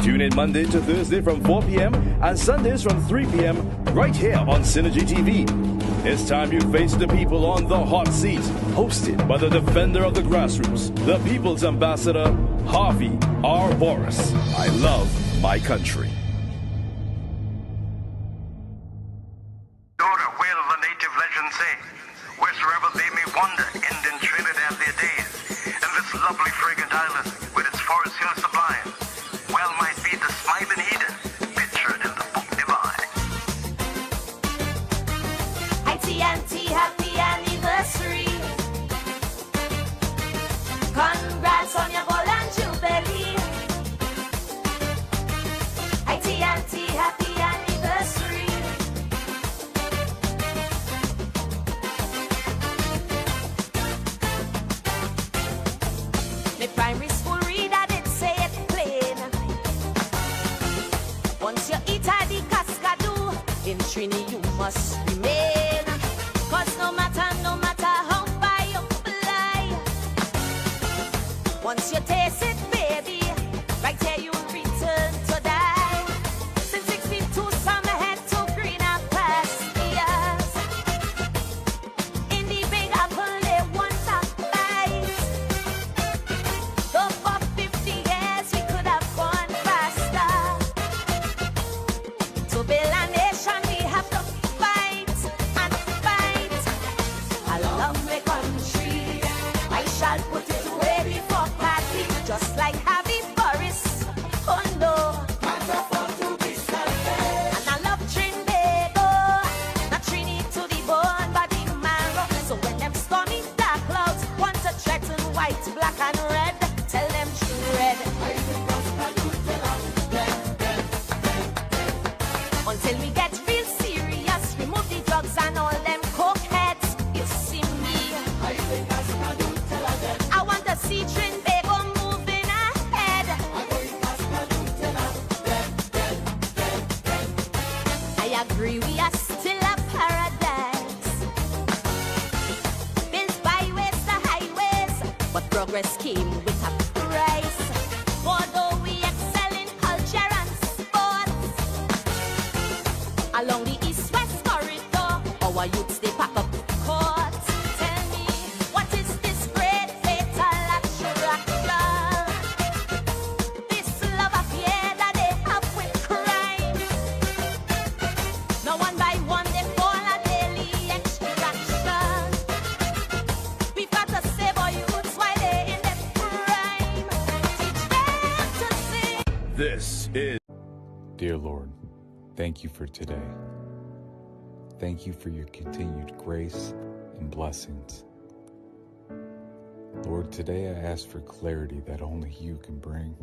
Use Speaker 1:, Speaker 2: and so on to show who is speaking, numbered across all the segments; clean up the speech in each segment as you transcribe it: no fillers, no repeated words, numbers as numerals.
Speaker 1: Tune in Monday to Thursday from 4 p.m. and Sundays from 3 p.m. right here on Synergy TV. It's time you face the people on the hot seat. Hosted by the defender of the grassroots, the people's ambassador, Harvey R. Boris. I love my country.
Speaker 2: Where the native legends say, wheresoever they may wander, end in Trinidad their days. And this lovely fragrant island, with its forest hill sublime, well might be the smiling Eden, pictured in the book divine.
Speaker 3: ITNT, happy anniversary. Congrats on your golden jubilee. ITNT, happy anniversary. My primary school reader did say it plain. Once you eat at the cascadoo, in Trini you must remain. Cause no matter how far you fly, once you taste it, baby, right here you'll return to die. Since 62, summer head to greener pastures. In the Big Apple, they want a bite. Though for 50 years, we could have gone faster. To build a nation, we have to fight and fight. I love my country. I shall put it away before party, just like Harvey Boris. Oh no. And I love Trinbago, not Trini to the bone, but the marrow. So when them stormy dark clouds want to threaten white, black and red, tell them tread. Until we get real serious, remove the drugs and all them cokeheads. You see me, I want to see Trinbago moving ahead. I agree, we are still a paradise, built byways to highways, but progress came with a price. Although we excel in culture and sports, along the east-west corridor, our youths they pack up courts. Tell me, what is this great fatal attraction? This love affair that they have with crime. Now one by one they fall a daily extraction. We've got to save our youths while they're in their prime. Teach them to sing.
Speaker 1: This is
Speaker 4: Dear Lord, thank you for today. Thank you for your continued grace and blessings. Lord, today I ask for clarity that only you can bring.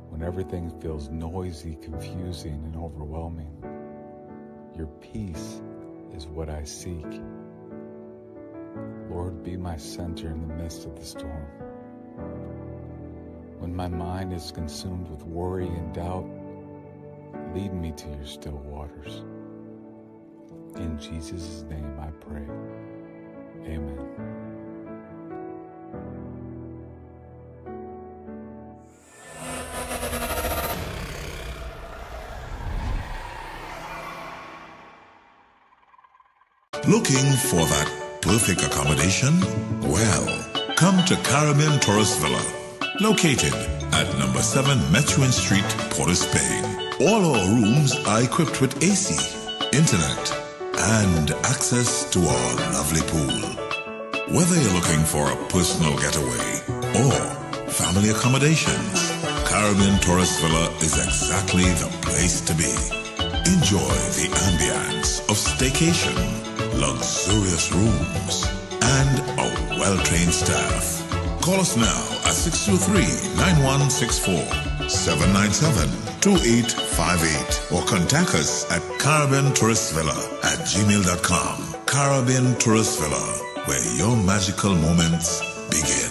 Speaker 4: When everything feels noisy, confusing, and overwhelming, your peace is what I seek. Lord, be my center in the midst of the storm. When my mind is consumed with worry and doubt, lead me to your still waters. In Jesus' name I pray. Amen.
Speaker 5: Looking for that perfect accommodation? Well, come to Caribbean Tourist Villa, located at number 7 Methuen Street, Port of Spain. All our rooms are equipped with AC, internet, and access to our lovely pool. Whether you're looking for a personal getaway or family accommodations, Caribbean Tourist Villa is exactly the place to be. Enjoy the ambience of staycation, luxurious rooms, and a well-trained staff. Call us now at 623-9164, 797-2858, or contact us at caribbeantourist.villa@gmail.com. Caribbean Tourist Villa, where your magical moments begin.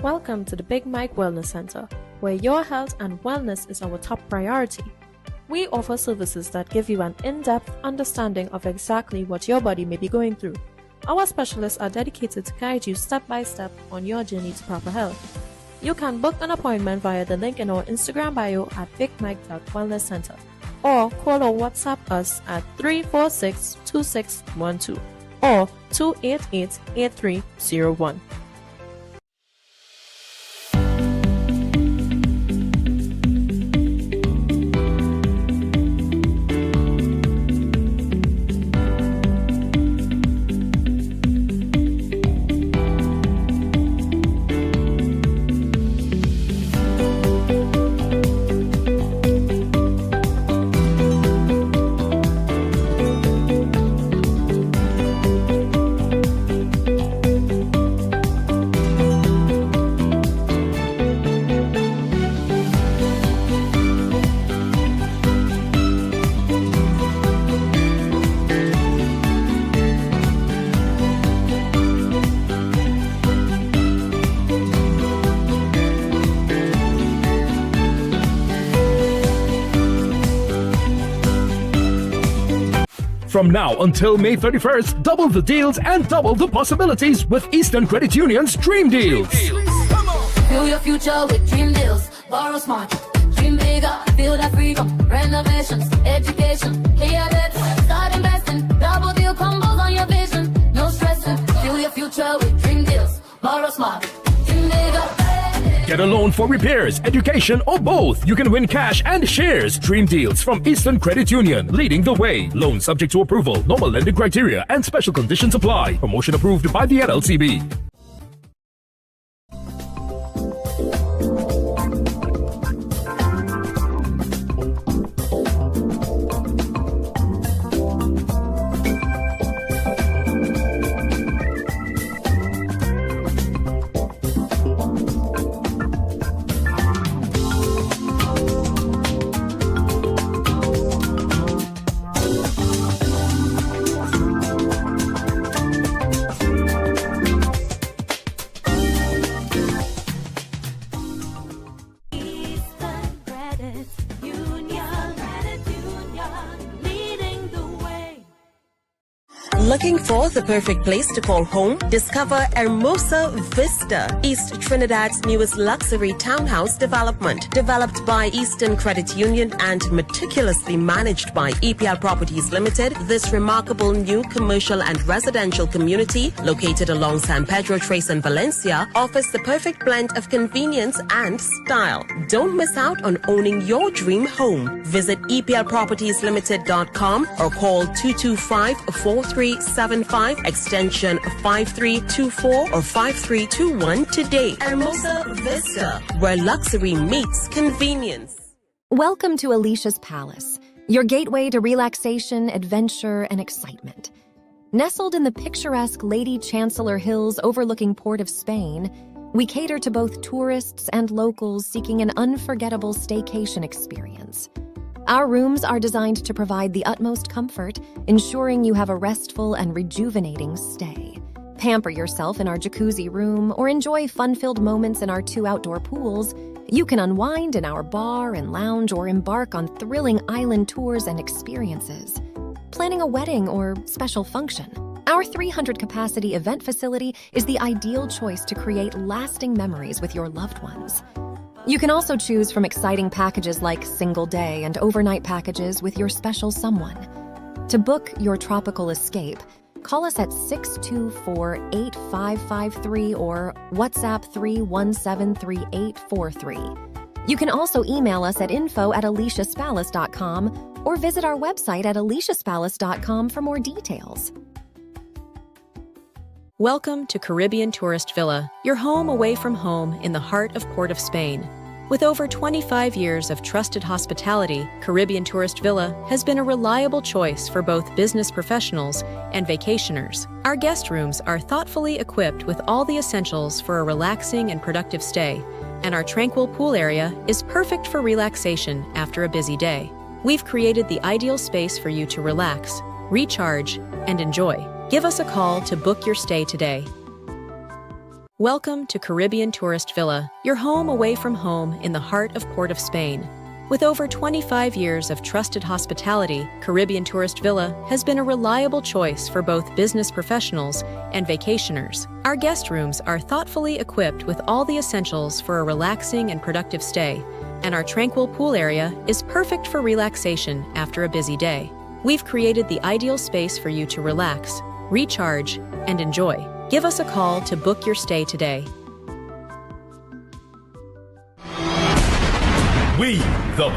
Speaker 6: Welcome to the Big Mike Wellness Center, where your health and wellness is our top priority. We offer services that give you an in-depth understanding of exactly what your body may be going through. Our specialists are dedicated to guide you step by step on your journey to proper health. You can book an appointment via the link in our Instagram bio at BigMike.Wellness Center or call or WhatsApp us at 346-2612 or 288-8301.
Speaker 7: From now until May 31st, double the deals and double the possibilities with Eastern Credit Union's Dream Deals.
Speaker 8: Feel your future with Dream Deals. Borrow smart, dream bigger, feel that freedom. Renovations, education, clear debt. Start investing, double deal combos on your vision. No stressing, feel your future with Dream Deals. Borrow smart, dream bigger.
Speaker 7: Get a loan for repairs, education, or both. You can win cash and shares. Dream Deals from Eastern Credit Union, leading the way. Loan subject to approval. Normal lending criteria and special conditions apply. Promotion approved by the NLCB.
Speaker 3: Eastern Credit Union, leading the way.
Speaker 9: Looking for the perfect place to call home? Discover Hermosa Vista, East Trinidad's newest luxury townhouse development. Developed by Eastern Credit Union and meticulously managed by EPL Properties Limited, this remarkable new commercial and residential community, located along San Pedro Trace in Valencia, offers the perfect blend of convenience and style. Don't miss out on owning your dream home. Visit EPLPropertiesLimited.com or call 225-4375 extension 5324 or 5321 today. Hermosa Vista, where luxury meets convenience.
Speaker 10: Welcome to Alicia's Palace, your gateway to relaxation, adventure, and excitement. Nestled in the picturesque Lady Chancellor Hills overlooking Port of Spain, we cater to both tourists and locals seeking an unforgettable staycation experience. Our rooms are designed to provide the utmost comfort, ensuring you have a restful and rejuvenating stay. Pamper yourself in our jacuzzi room or enjoy fun-filled moments in our 2 outdoor pools. You can unwind in our bar and lounge or embark on thrilling island tours and experiences. Planning a wedding or special function? Our 300-capacity event facility is the ideal choice to create lasting memories with your loved ones. You can also choose from exciting packages like single-day and overnight packages with your special someone. To book your tropical escape, call us at 624-8553 or WhatsApp 3173843. You can also email us at info@aliciaspalace.com or visit our website at aliciaspalace.com for more details.
Speaker 11: Welcome to Caribbean Tourist Villa, your home away from home in the heart of Port of Spain. With over 25 years of trusted hospitality, Caribbean Tourist Villa has been a reliable choice for both business professionals and vacationers. Our guest rooms are thoughtfully equipped with all the essentials for a relaxing and productive stay, and our tranquil pool area is perfect for relaxation after a busy day. We've created the ideal space for you to relax, recharge, and enjoy. Give us a call to book your stay today. Welcome to Caribbean Tourist Villa, your home away from home in the heart of Port of Spain. With over 25 years of trusted hospitality, Caribbean Tourist Villa has been a reliable choice for both business professionals and vacationers. Our guest rooms are thoughtfully equipped with all the essentials for a relaxing and productive stay, and our tranquil pool area is perfect for relaxation after a busy day. We've created the ideal space for you to relax, recharge, and enjoy. Give us a call to book your stay today.
Speaker 12: We, the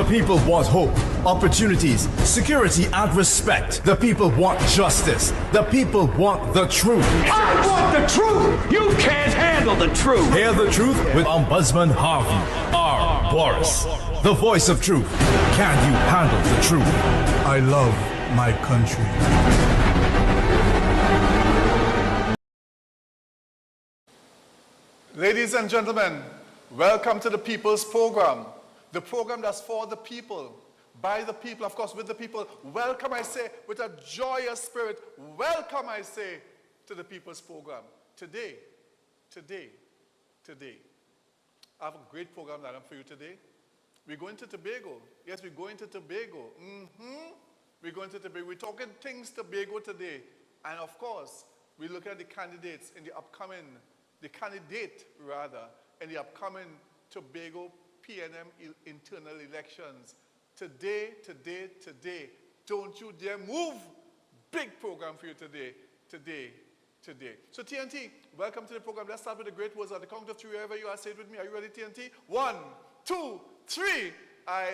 Speaker 12: people want hope, opportunities, security, and respect. The people want justice. The people want the truth.
Speaker 13: I want the truth! You can't handle the truth!
Speaker 12: Hear the truth with Ombudsman Harvey R. Boris, the voice of truth. Can you handle the truth?
Speaker 14: I love my country.
Speaker 15: Ladies and gentlemen, welcome to the People's Program. The program that's for the people, by the people, of course, with the people. Welcome, I say, with a joyous spirit. Welcome, I say, to the People's Program. Today, I have a great program lined up for you today. We're going to Tobago. Yes, we're going to Tobago. We're going to Tobago. We're talking things Tobago today. And of course, we look at the candidates in the upcoming, the candidate in the upcoming Tobago PNM internal elections. Today, don't you dare move. Big program for you today. So TNT, welcome to the program. Let's start with the great words. At the count of three, wherever you are, say it with me. Are you ready, TNT? 1, 2, 3. I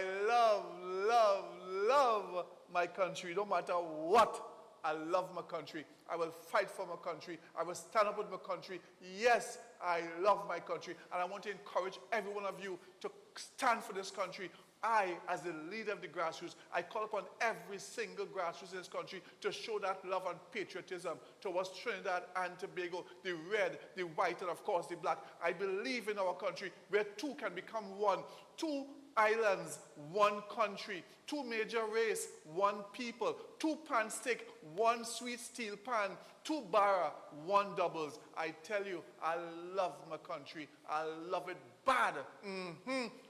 Speaker 15: love my country. No matter what, I love my country. I will fight for my country. I will stand up with my country. Yes, I love my country. And I want to encourage every one of you to stand for this country. I, as the leader of the grassroots, I call upon every single grassroots in this country to show that love and patriotism towards Trinidad and Tobago, the red, the white, and of course the black. I believe in our country where two can become one. 2 islands, 1 country. 2 major race, 1 people. 2 pan stick, 1 sweet steel pan. 2 barra, 1 doubles. I tell you, I love my country. I love it bad.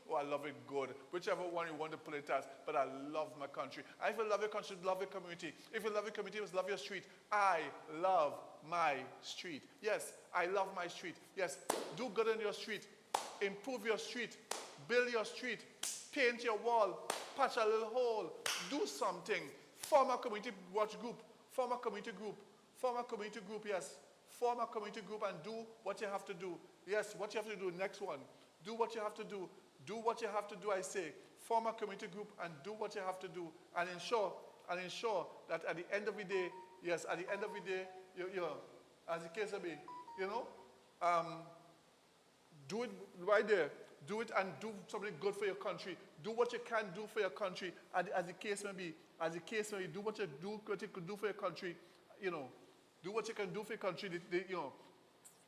Speaker 15: Or I love it good. Whichever one you want to put it as. But I love my country. And if you love your country, love your community. If you love your community, love your street. I love my street. Yes, I love my street. Yes, do good in your street. Improve your street. Build your street. Paint your wall. Patch a little hole. Do something. Form a community watch group. Form a community group. Yes. Form a community group and do what you have to do. Yes, what you have to do. Next one. Do what you have to do. Do what you have to do, I say. Form a community group and do what you have to do. And ensure that at the end of the day, yes, at the end of the day, you know, as the case may be, do it right there. Do it and do something good for your country. Do what you can do for your country, as the case may be. Do what you can do for your country. Do what you can do for your country.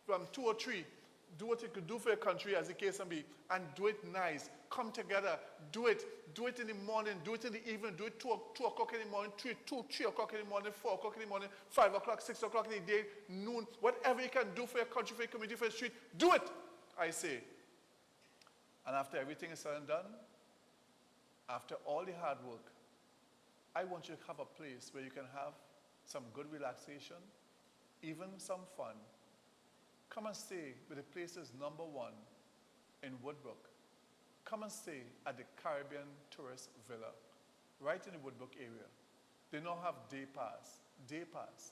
Speaker 15: From 2 or 3, do what you can do for your country, as the case may be, and do it nice. Come together. Do it. Do it in the morning. Do it in the evening. Do it 2 o'clock in the morning, 3 o'clock in the morning, 4 o'clock in the morning, 5 o'clock, 6 o'clock in the day, noon. Whatever you can do for your country, for your community, for your street, do it, I say. And after everything is said and done, after all the hard work, I want you to have a place where you can have some good relaxation, even some fun. Come and stay with the places #1 in Woodbrook. Come and stay at the Caribbean Tourist Villa, right in the Woodbrook area. They now have day pass.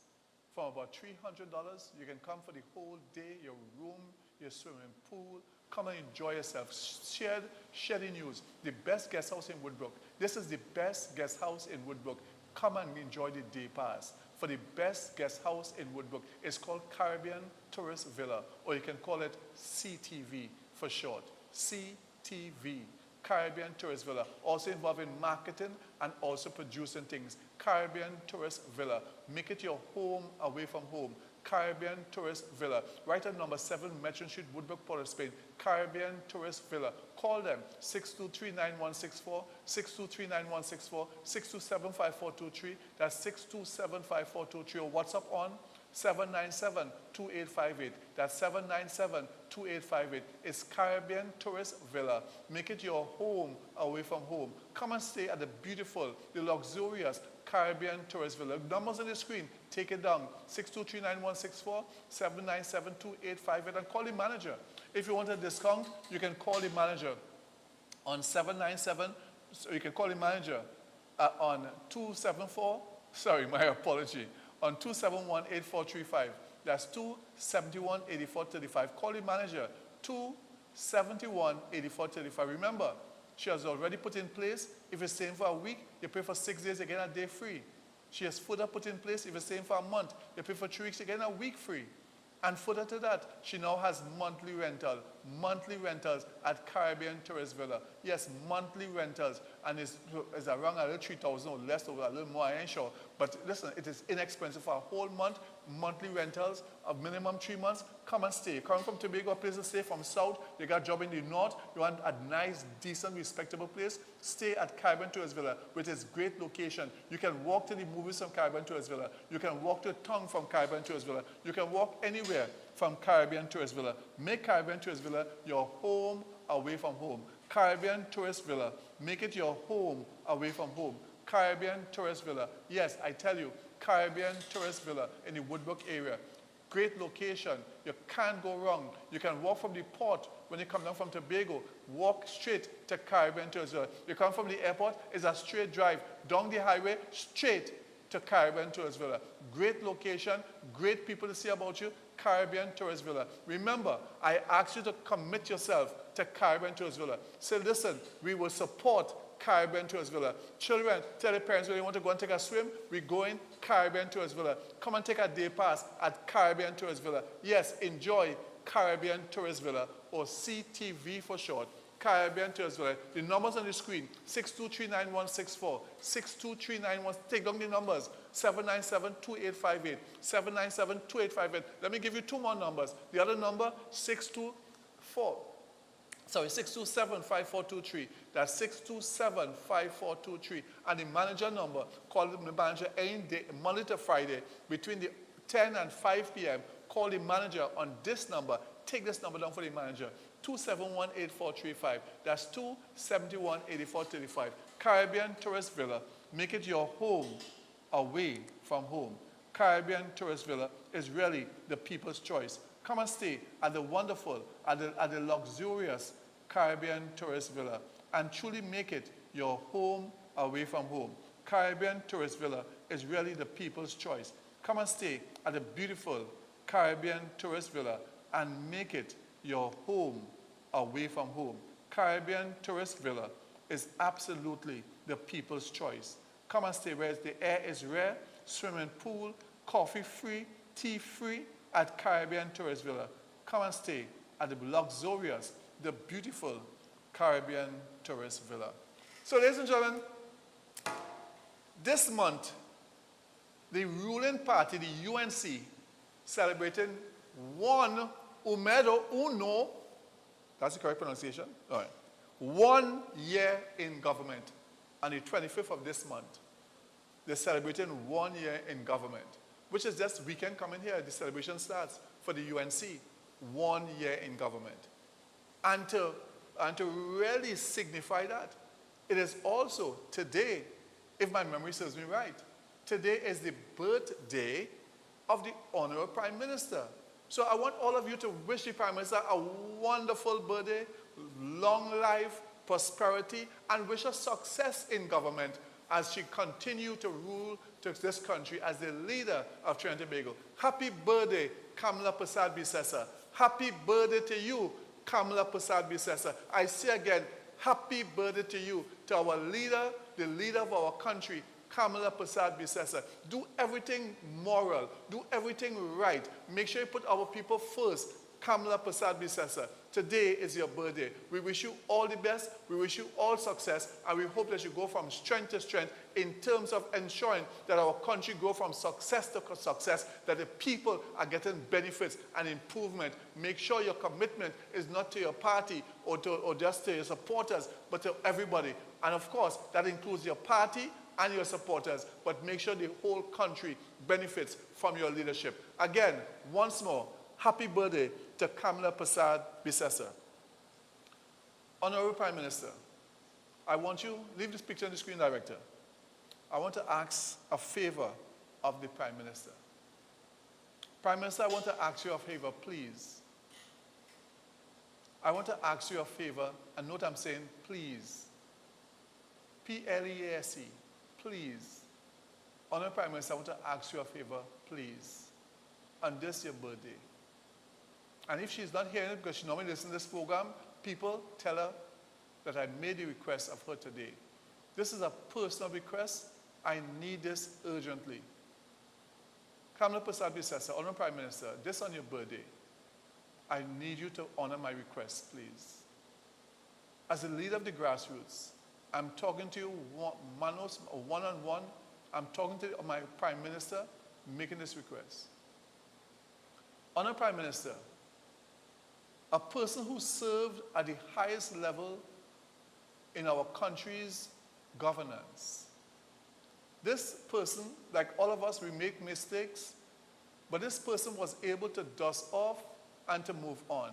Speaker 15: From about $300, you can come for the whole day, your room, your swimming pool. Come and enjoy yourself. Share the news. The best guest house in Woodbrook. This is the best guest house in Woodbrook. Come and enjoy the day pass for the best guest house in Woodbrook. It's called Caribbean Tourist Villa, or you can call it CTV for short. CTV, Caribbean Tourist Villa. Also involved in marketing and also producing things. Caribbean Tourist Villa. Make it your home away from home. Caribbean Tourist Villa, right at number 7 Metron Street, Woodbrook, Port of Spain. Caribbean Tourist Villa. Call them 623-9164, 623-9164, 627-5423. That's 627-5423. Or WhatsApp on 797-2858. That's 797-2858. It's Caribbean Tourist Villa. Make it your home away from home. Come and stay at the beautiful, the luxurious Caribbean Tourist Villa. Numbers on the screen. Take it down. 623-9164, 797-2858, and call the manager. If you want a discount, you can call the manager on 797. So you can call the manager on 274. Sorry, my apology. On 271-8435. That's 271-8435. Call the manager. 271-8435. Remember, she has already put in place. If you're staying for a week, you pay for 6 days, you get a day free. She has further put in place. If you're staying for a month, you pay for 3 weeks, you get a week free. And further to that, she now has monthly rentals at Caribbean Tourist Villa. Yes, monthly rentals, and it's around a little 3,000 or less, or a little more, I ain't sure. But listen, it is inexpensive for a whole month, monthly rentals of minimum 3 months. Come and stay. Coming from Tobago, a place to stay. From south, you got a job in the north, you want a nice, decent, respectable place, stay at Caribbean Tourist Villa, with its great location. You can walk to the movies from Caribbean Tourist Villa. You can walk to town from Caribbean Tourist Villa. You can walk anywhere from Caribbean Tourist Villa. Make Caribbean Tourist Villa your home away from home. Caribbean Tourist Villa. Make it your home away from home. Caribbean Tourist Villa. Yes, I tell you, Caribbean Tourist Villa in the Woodbrook area. Great location. You can't go wrong. You can walk from the port when you come down from Tobago. Walk straight to Caribbean Tourist Villa. You come from the airport, it's a straight drive down the highway, straight to Caribbean Tourist Villa. Great location, great people to see about you. Caribbean Tourist Villa. Remember, I asked you to commit yourself to Caribbean Tourist Villa. Say, listen, we will support Caribbean Tourist Villa. Children, tell their parents when they want to go and take a swim, we go in Caribbean Tourist Villa. Come and take a day pass at Caribbean Tourist Villa. Yes, enjoy Caribbean Tourist Villa, or CTV for short. Caribbean Tourist Villa. The numbers on the screen, 623-9164, 623-91. Take down the numbers, 797-2858, 797-2858. Let me give you 2 more numbers. The other number, 627-5423. That's 627-5423. And the manager number, call the manager any day, Monday to Friday, between the 10 and 5 p.m. Call the manager on this number. Take this number down for the manager. 271-8435. That's 271-8435. Caribbean Tourist Villa. Make it your home away from home. Caribbean Tourist Villa is really the people's choice. Come and stay at the wonderful, at the luxurious Caribbean Tourist Villa, and truly make it your home away from home. Caribbean Tourist Villa is really the people's choice. Come and stay at the beautiful Caribbean Tourist Villa and make it your home away from home. Caribbean Tourist Villa is absolutely the people's choice. Come and stay where the air is rare, swimming pool, coffee free, tea free at Caribbean Tourist Villa. Come and stay at the luxurious, the beautiful Caribbean Tourist Villa. So ladies and gentlemen, this month, the ruling party, the UNC, celebrating uno, that's the correct pronunciation? All right. 1 year in government. On the 25th of this month, they're celebrating 1 year in government, which is just weekend coming here. The celebration starts for the UNC. 1 year in government. And to really signify that, it is also today, if my memory serves me right, today is the birthday of the Honorable Prime Minister. So I want all of you to wish the Prime Minister a wonderful birthday, long life, prosperity, and wish her success in government as she continues to rule this country as the leader of Trinidad and Tobago. Happy birthday, Kamala Persad-Bissessar. Happy birthday to you, Kamala Persad-Bissessar. I say again, happy birthday to you, to our leader, the leader of our country, Kamala Persad-Bissessar. Do everything moral. Do everything right. Make sure you put our people first. Kamala Persad-Bissessar. Today is your birthday. We wish you all the best. We wish you all success. And we hope that you go from strength to strength in terms of ensuring that our country grow from success to success, that the people are getting benefits and improvement. Make sure your commitment is not to your party or just to your supporters, but to everybody. And of course, that includes your party and your supporters, but make sure the whole country benefits from your leadership. Again, once more, happy birthday to Kamala Prasad Bisesa. Honorable Prime Minister, I want you, leave this picture on the screen, Director. I want to ask a favor of the Prime Minister. Prime Minister, I want to ask you a favor, please. I want to ask you a favor, and note I'm saying please. P-L-E-A-S-E, please. Honorable Prime Minister, I want to ask you a favor, please. On this your birthday. And if she's not hearing it because she normally listens to this program, people tell her that I made the request of her today. This is a personal request. I need this urgently. Kamala Prasad Bisesa, Honorable Prime Minister, this on your birthday, I need you to honor my request, please. As a leader of the grassroots, I'm talking to you one-on-one. I'm talking to my Prime Minister, making this request. Honorable Prime Minister, a person who served at the highest level in our country's governance. This person, like all of us, we make mistakes, but this person was able to dust off and to move on.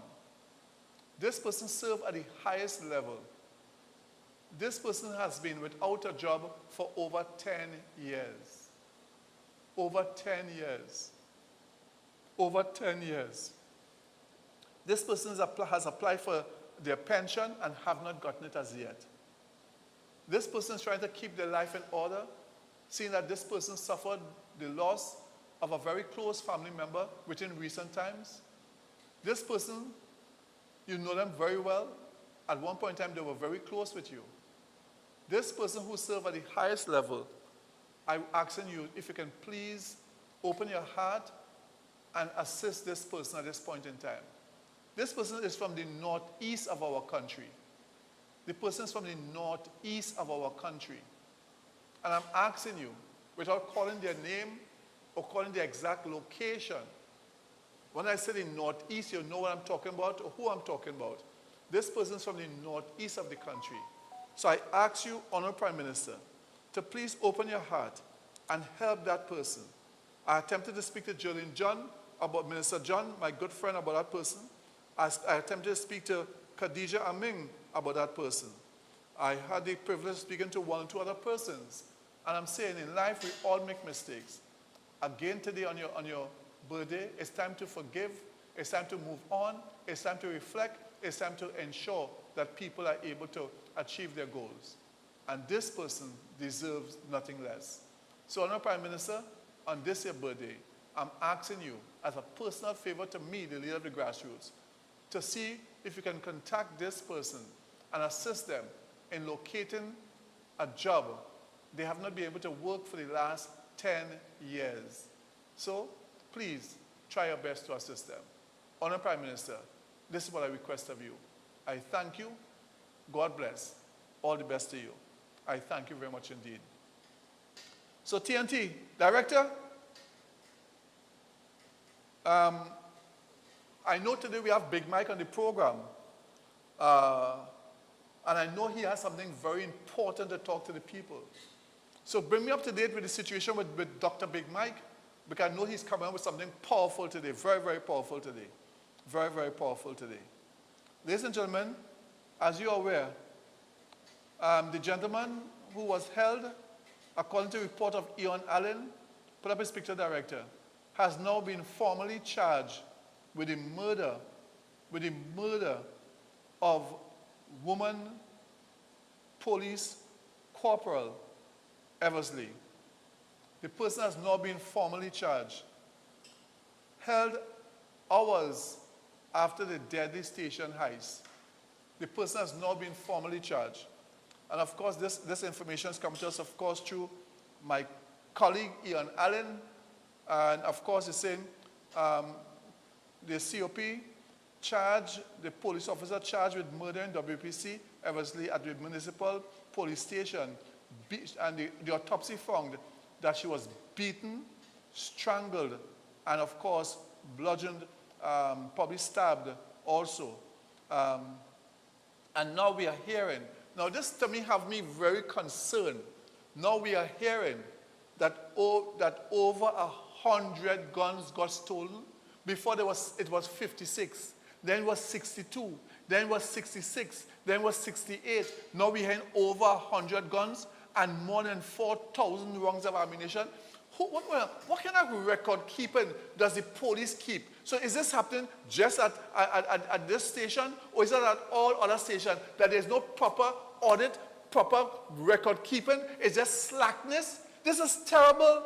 Speaker 15: This person served at the highest level. This person has been without a job for over 10 years. Over 10 years. Over 10 years. This person has applied for their pension and have not gotten it as yet. This person is trying to keep their life in order, seeing that this person suffered the loss of a very close family member within recent times. This person, you know them very well. At one point in time, they were very close with you. This person who served at the highest level, I'm asking you if you can please open your heart and assist this person at this point in time. This person is from the northeast of our country. The person is from the northeast of our country. And I'm asking you, without calling their name or calling the exact location, when I say the northeast, you know what I'm talking about or who I'm talking about. This person is from the northeast of the country. So I ask you, Honorable Prime Minister, to please open your heart and help that person. I attempted to speak to Jolene John, about Minister John, my good friend, about that person. I attempted to speak to Khadija Aming about that person. I had the privilege of speaking to one or two other persons. And I'm saying in life, we all make mistakes. Again today on your birthday, it's time to forgive. It's time to move on. It's time to reflect. It's time to ensure that people are able to achieve their goals. And this person deserves nothing less. So, Honorable Prime Minister, on this your birthday, I'm asking you, as a personal favor to me, the leader of the grassroots, to see if you can contact this person and assist them in locating a job they have not been able to work for the last 10 years. So, please, try your best to assist them. Honorable Prime Minister, this is what I request of you. I thank you. God bless. All the best to you. I thank you very much indeed. So, TNT, Director, I know today we have Big Mike on the program. And I know he has something very important to talk to the people. So bring me up to date with the situation with Dr. Big Mike, because I know he's coming up with something powerful today, very, very powerful today. Very, very powerful today. Ladies and gentlemen, as you are aware, the gentleman who was held, according to the report of Ian Allen, put up his picture, Director, has now been formally charged with the murder of woman police corporal Eversley. The person has now been formally charged. Held hours after the deadly station heist. The person has now been formally charged. And of course, this information has come to us, of course, through my colleague Ian Allen. And of course, he's saying the COP charged, the police officer charged with murdering WPC Eversley at the municipal police station. And the autopsy found that she was beaten, strangled, and of course, bludgeoned, probably stabbed also. And now we are hearing. Now this to me have me very concerned. Now we are hearing that, that over 100 guns got stolen. Before it was 56, then it was 62, then it was 66, then it was 68. Now we're hearing over 100 guns and more than 4,000 rounds of ammunition. What kind of record keeping does the police keep? So is this happening just at this station, or is it at all other stations that there's no proper audit, proper record keeping? It's just slackness. This is terrible.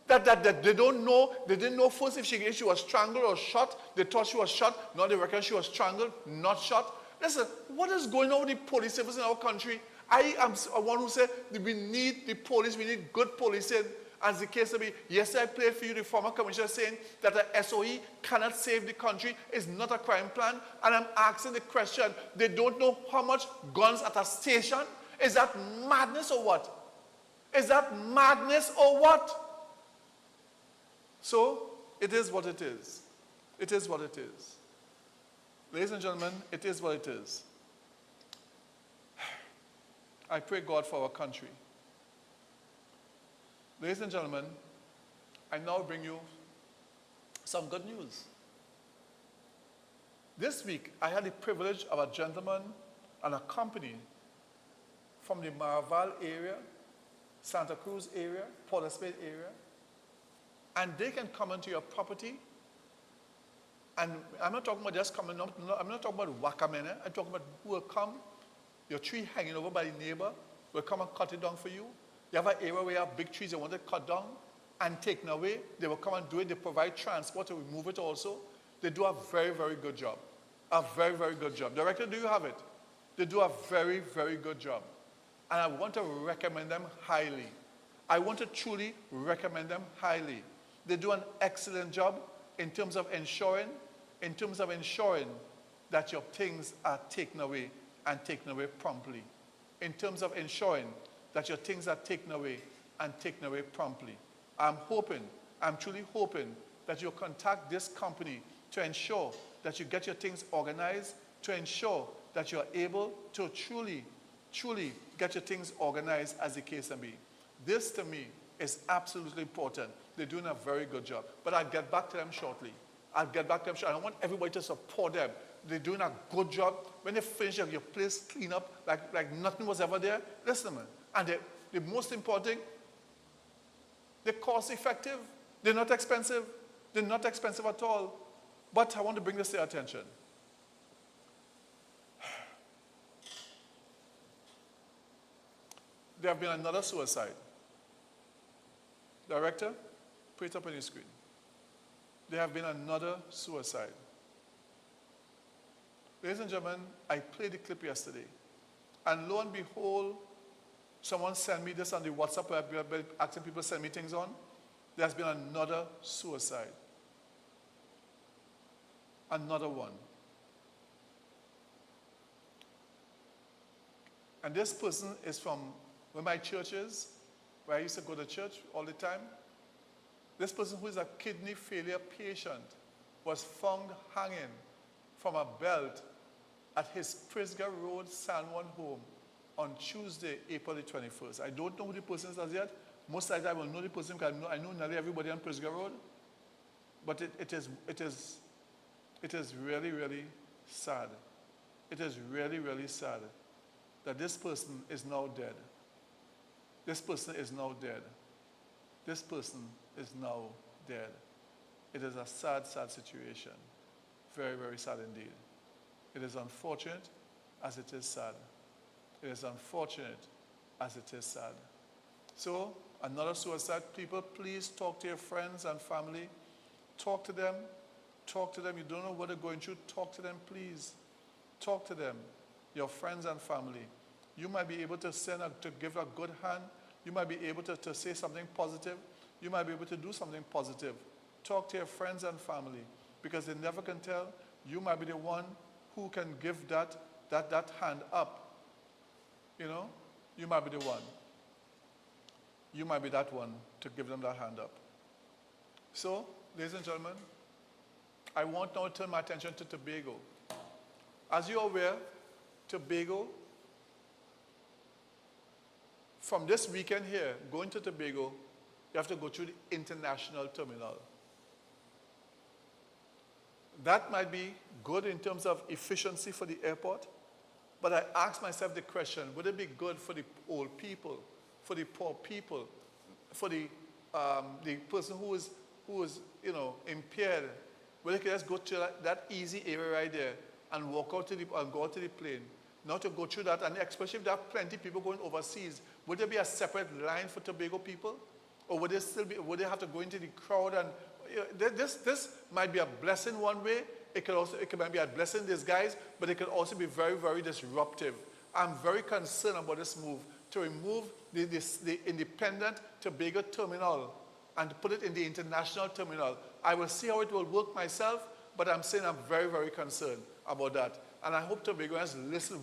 Speaker 15: That they don't know. They didn't know first if she was strangled or shot. They thought she was shot. Now they reckon she was strangled, not shot. Listen, what is going on with the police service in our country? I am one who said we need the police. We need good policing. As the case may be, yesterday I played for you the former commissioner saying that the SOE cannot save the country. It's not a crime plan. And I'm asking the question, they don't know how much guns at a station? Is that madness or what? Is that madness or what? So, it is what it is. It is what it is. Ladies and gentlemen, it is what it is. I pray God for our country. Ladies and gentlemen, I now bring you some good news. This week, I had the privilege of a gentleman and a company from the Maraval area, Santa Cruz area, Port of Spain area, and they can come into your property. And I'm not talking about just coming up, I'm not talking about wakamene, I'm talking about who will come, your tree hanging over by the neighbor, will come and cut it down for you. You have an area where you have big trees they want to cut down and taken away. They will come and do it. They provide transport to remove it also. They do a very, very good job. A very, very good job. Director, do you have it? They do a very, very good job. And I want to recommend them highly. I want to truly recommend them highly. They do an excellent job in terms of ensuring that your things are taken away and taken away promptly. In terms of ensuring that your things are taken away and taken away promptly. I'm truly hoping that you'll contact this company to ensure that you get your things organized, to ensure that you're able to truly get your things organized as the case may be. This, to me, is absolutely important. They're doing a very good job. But I'll get back to them shortly. I want everybody to support them. They're doing a good job. When they finish your place clean up like nothing was ever there, listen, man. And the most important thing, they're cost effective. They're not expensive. They're not expensive at all. But I want to bring this to your attention. There have been another suicide. Director, put it up on your screen. There have been another suicide. Ladies and gentlemen, I played the clip yesterday. And lo and behold, someone sent me this on the WhatsApp web, asking people to send me things on. There's been another suicide. Another one. And this person is from where my church is, where I used to go to church all the time. This person, who is a kidney failure patient, was found hanging from a belt at his Prisga Road, San Juan home on Tuesday, April the 21st. I don't know who the person is as yet. Most likely I will know the person because I know nearly everybody on Prisga Road. But it is really, really sad. It is really, really sad that this person is now dead. This person is now dead. This person is now dead. It is a sad, sad situation. Very, very sad indeed. It is unfortunate as it is sad. It is unfortunate as it is sad. So, another suicide. People, please talk to your friends and family. Talk to them. Talk to them. You don't know what they're going through. Talk to them, please. Talk to them, your friends and family. You might be able to give a good hand. You might be able to say something positive. You might be able to do something positive. Talk to your friends and family, because they never can tell. You might be the one who can give that hand up. You know, you might be the one. You might be that one to give them that hand up. So, ladies and gentlemen, I want now to turn my attention to Tobago. As you are aware, Tobago, from this weekend here, going to Tobago, you have to go through the international terminal. That might be good in terms of efficiency for the airport, but I asked myself the question, would it be good for the old people, for the poor people, for the person who is impaired, where they can just go to that easy area right there and walk out to and go out to the plane, not to go through that, and especially if there are plenty of people going overseas, would there be a separate line for Tobago people? Or would they have to go into the crowd? And this might be a blessing one way. It might be a blessing in disguise, but it can also be very, very disruptive. I'm very concerned about this move to remove the independent Tobago terminal and put it in the international terminal. I will see how it will work myself, but I'm saying I'm very, very concerned about that. And I hope Tobagoans listen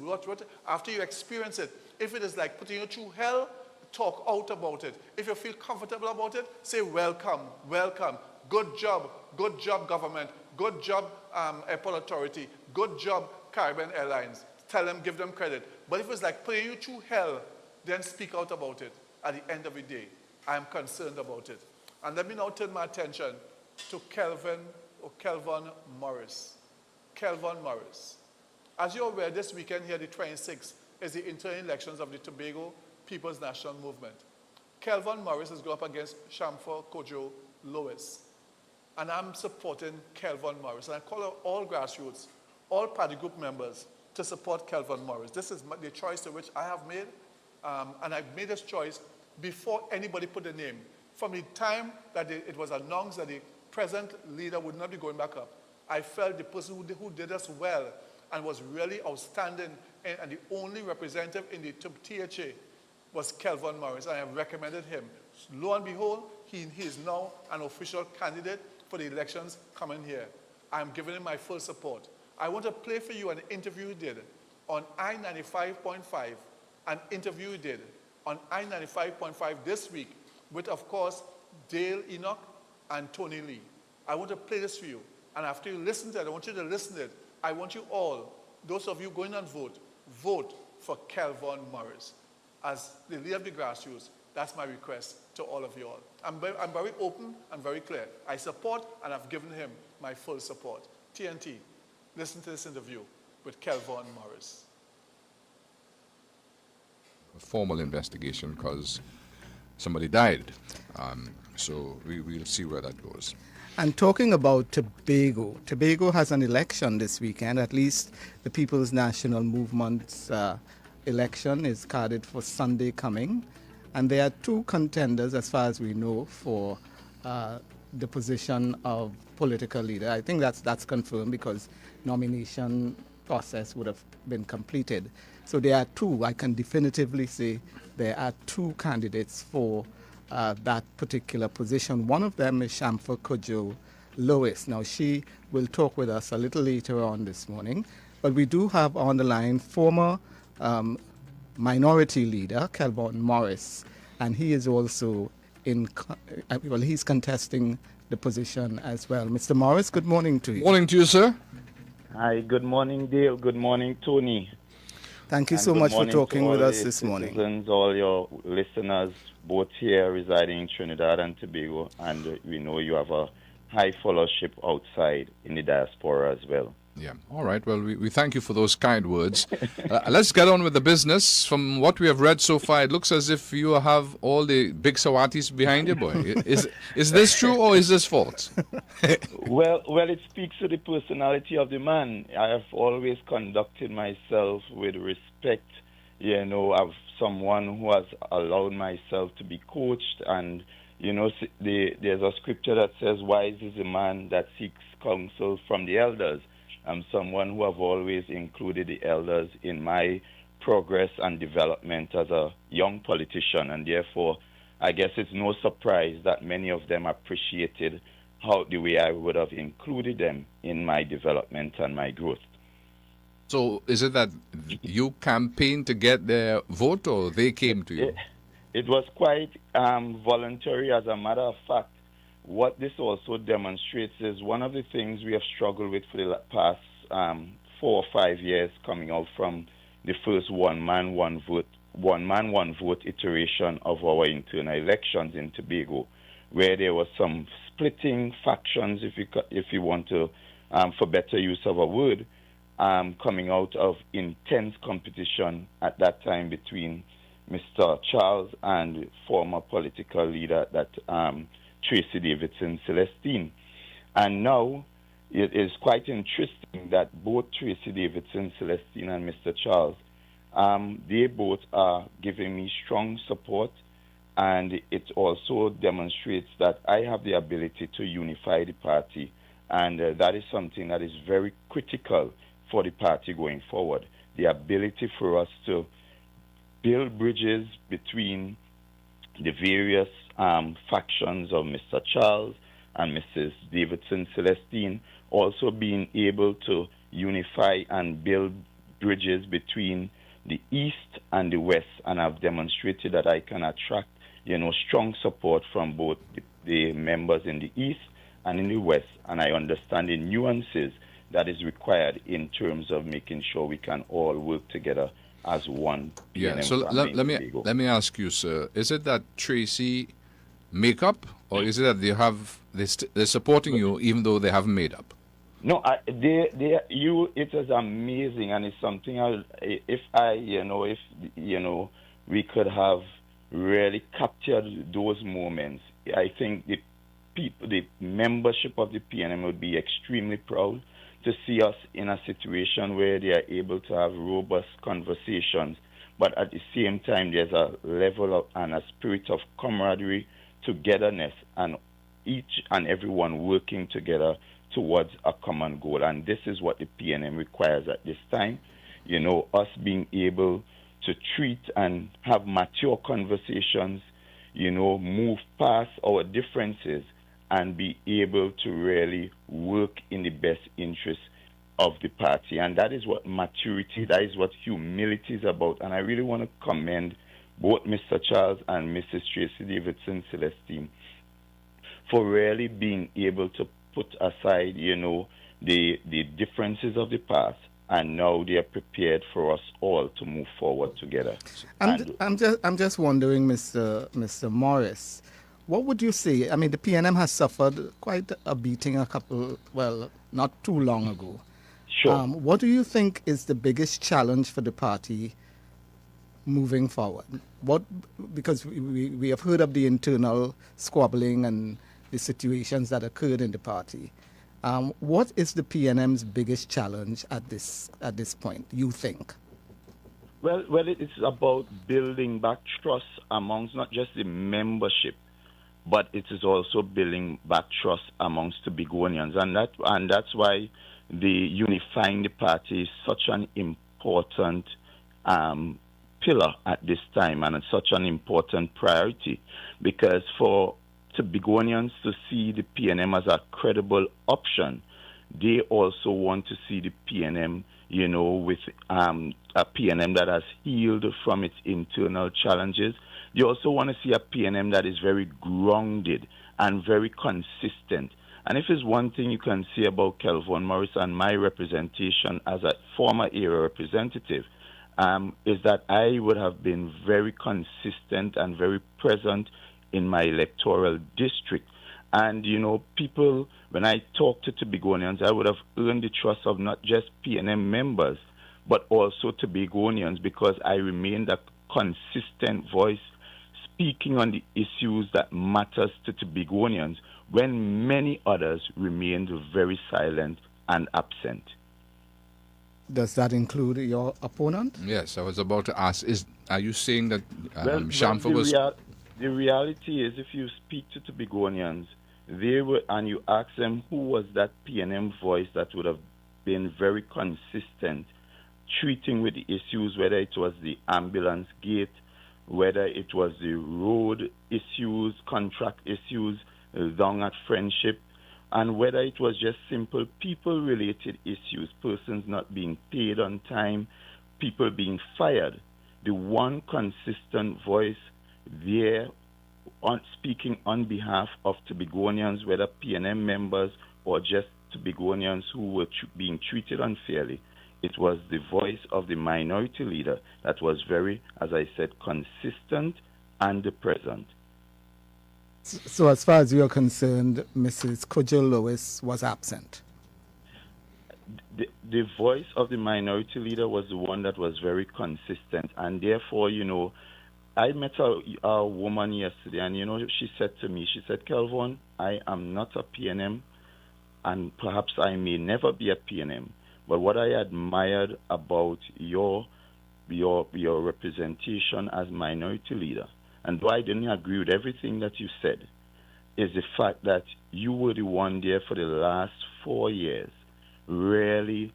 Speaker 15: after you experience it. If it is like putting you through hell, talk out about it. If you feel comfortable about it, say welcome, welcome. Good job government. Good job airport authority. Good job Caribbean Airlines. Tell them, give them credit. But if it's like putting you through hell, then speak out about it. At the end of the day, I am concerned about it. And let me now turn my attention to Kelvin Morris. Kelvin Morris. As you're aware, this weekend here, the 26th, is the internal elections of the Tobago People's National Movement. Kelvin Morris is going up against Shamfa Kojo Lewis. And I'm supporting Kelvin Morris. And I call out all grassroots, all party group members to support Kelvin Morris. This is the choice to which I have made. And I've made this choice before anybody put the name. From the time that it was announced that the present leader would not be going back up, I felt the person who did us well and was really outstanding and the only representative in the THA was Kelvin Morris, and I recommended him. Lo and behold, he is now an official candidate for the elections coming here. I'm giving him my full support. I want to play for you an interview he did on I-95.5, an interview he did on I-95.5 this week with, of course, Dale Enoch and Tony Lee. I want to play this for you. And after you listen to it, I want you to listen to it. I want you all, those of you going and vote for Kelvin Morris. As the leader of the grassroots, that's my request to all of you all. I'm very open and very clear. I support and I've given him my full support. TNT, listen to this interview with Kelvin Morris.
Speaker 16: A formal investigation because somebody died. So we'll see where that goes.
Speaker 17: And talking about Tobago, Tobago has an election this weekend. At least the People's National Movement's election is carded for Sunday coming. And there are two contenders, as far as we know, for the position of political leader. I think that's confirmed because nomination process would have been completed. So there are two, I can definitively say there are two candidates for that particular position. One of them is Shamfa Kojo Lewis. Now, she will talk with us a little later on this morning, but we do have on the line former minority leader, Kelvin Morris, and he is also he's contesting the position as well. Mr. Morris, good morning to you.
Speaker 16: Morning to you, sir.
Speaker 18: Hi, good morning, Dale. Good morning, Tony.
Speaker 17: Thank you so much for talking with us this morning.
Speaker 18: All your listeners, both here residing in Trinidad and Tobago, and we know you have a high followership outside in the diaspora as well.
Speaker 16: Yeah. All right. Well, we thank you for those kind words. Let's get on with the business. From what we have read so far, it looks as if you have all the big Sawatis behind you, boy. Is this true or is this false?
Speaker 18: Well, it speaks to the personality of the man. I have always conducted myself with respect, of someone who has allowed myself to be coached. And, there's a scripture that says, wise is the man that seeks counsel from the elders. I'm someone who have always included the elders in my progress and development as a young politician, and therefore I guess it's no surprise that many of them appreciated the way I would have included them in my development and my growth.
Speaker 16: So is it that you campaigned to get their vote or they came to you?
Speaker 18: It was quite voluntary. As a matter of fact, what this also demonstrates is one of the things we have struggled with for the past 4 or 5 years, coming out from the first one man, one vote one man, one vote iteration of our internal elections in Tobago, where there was some splitting factions, if you want to, for better use of a word, coming out of intense competition at that time between Mr. Charles and former political leader Tracy Davidson Celestine. And now it is quite interesting that both Tracy Davidson Celestine and Mr. Charles, they both are giving me strong support, and it also demonstrates that I have the ability to unify the party, and that is something that is very critical for the party going forward. The ability for us to build bridges between the various factions of Mr. Charles and Mrs. Davidson Celestine, also being able to unify and build bridges between the East and the West, and I've demonstrated that I can attract, strong support from both the members in the East and in the West, and I understand the nuances that is required in terms of making sure we can all work together as one.
Speaker 16: Yeah, so let me ask you, sir, is it that Tracy make up, or is it that they're supporting you even though they haven't made up?
Speaker 18: No, it is amazing, and it's something if we could have really captured those moments, I think the membership of the PNM would be extremely proud to see us in a situation where they are able to have robust conversations, but at the same time there's a level of and a spirit of camaraderie, togetherness, and each and everyone working together towards a common goal. And this is what the PNM requires at this time. Us being able to treat and have mature conversations, move past our differences and be able to really work in the best interest of the party. And that is what maturity, that is what humility is about. And I really want to commend both Mr. Charles and Mrs. Tracy Davidson Celestine for really being able to put aside, the differences of the past, and now they are prepared for us all to move forward together.
Speaker 17: I'm just wondering, Mr. Morris, what would you say? I mean, the PNM has suffered quite a beating not too long ago.
Speaker 18: Sure.
Speaker 17: What do you think is the biggest challenge for the party moving forward? Because we have heard of the internal squabbling and the situations that occurred in the party. What is the PNM's biggest challenge at this point, you think?
Speaker 18: Well, it's about building back trust amongst not just the membership, but it is also building back trust amongst the Tobagonians, and that's why the unifying the party is such an important pillar at this time, and it's such an important priority, because for Tobagonians to see the PNM as a credible option, they also want to see the PNM, with a PNM that has healed from its internal challenges. They also want to see a PNM that is very grounded and very consistent. And if there's one thing you can say about Kelvin Morris and my representation as a former era representative, is that I would have been very consistent and very present in my electoral district. And, people, when I talk to Tobagonians, I would have earned the trust of not just PNM members, but also Tobagonians, because I remained a consistent voice speaking on the issues that matters to Tobagonians when many others remained very silent and absent.
Speaker 17: Does that include your opponent?
Speaker 16: Yes, I was about to ask, are you saying that Shamfa was...
Speaker 18: The reality is, if you speak to Tobagonians, and you ask them who was that PNM voice that would have been very consistent, treating with the issues, whether it was the ambulance gate, whether it was the road issues, contract issues, down at Friendship, and whether it was just simple people-related issues, persons not being paid on time, people being fired. The one consistent voice there speaking on behalf of Tobagonians, whether PNM members or just Tobagonians who were being treated unfairly, It was the voice of the minority leader that was very, as I said, consistent and present.
Speaker 17: So, as far as you are concerned, Mrs. Kojo Lewis was absent.
Speaker 18: The voice of the minority leader was the one that was very consistent, and therefore, I met a woman yesterday, and she said to me, she said, Kelvin, I am not a PNM, and perhaps I may never be a PNM, but what I admired about your representation as minority leader, and though I didn't agree with everything that you said, is the fact that you were the one there for the last 4 years, really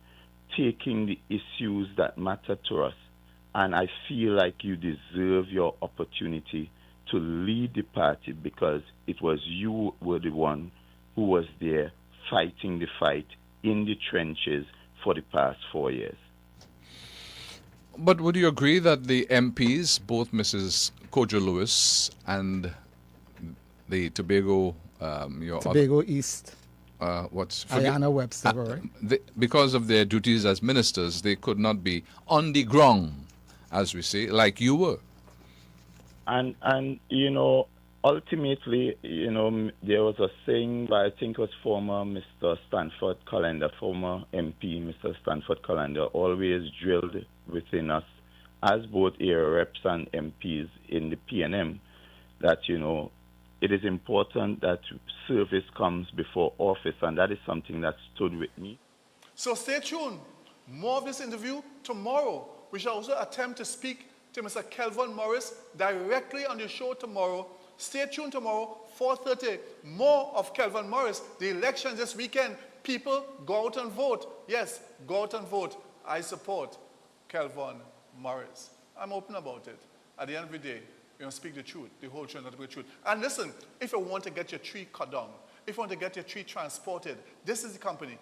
Speaker 18: taking the issues that matter to us. And I feel like you deserve your opportunity to lead the party because it was you were the one who was there fighting the fight in the trenches for the past 4 years.
Speaker 16: But would you agree that the MPs, both Mrs. Kojo Lewis and the Tobago,
Speaker 17: Tobago East, Ayanna Webster, right?
Speaker 16: Because of their duties as ministers, they could not be on the ground, as we say, like you were.
Speaker 18: And ultimately, there was a saying by, I think it was former Mr. Stanford Callender, former MP Mr. Stanford Callender, always drilled within us as both area reps and MPs in the PNM that, it is important that service comes before office, and that is something that stood with me.
Speaker 15: So stay tuned. More of this interview tomorrow. We shall also attempt to speak to Mr. Kelvin Morris directly on the show tomorrow. Stay tuned tomorrow, 4:30. More of Kelvin Morris. The election this weekend. People, go out and vote. Yes, go out and vote. I support Kelvin Morris. I'm open about it. At the end of the day, speak the truth, the whole truth, not the truth. And listen, if you want to get your tree cut down, if you want to get your tree transported, this is the company.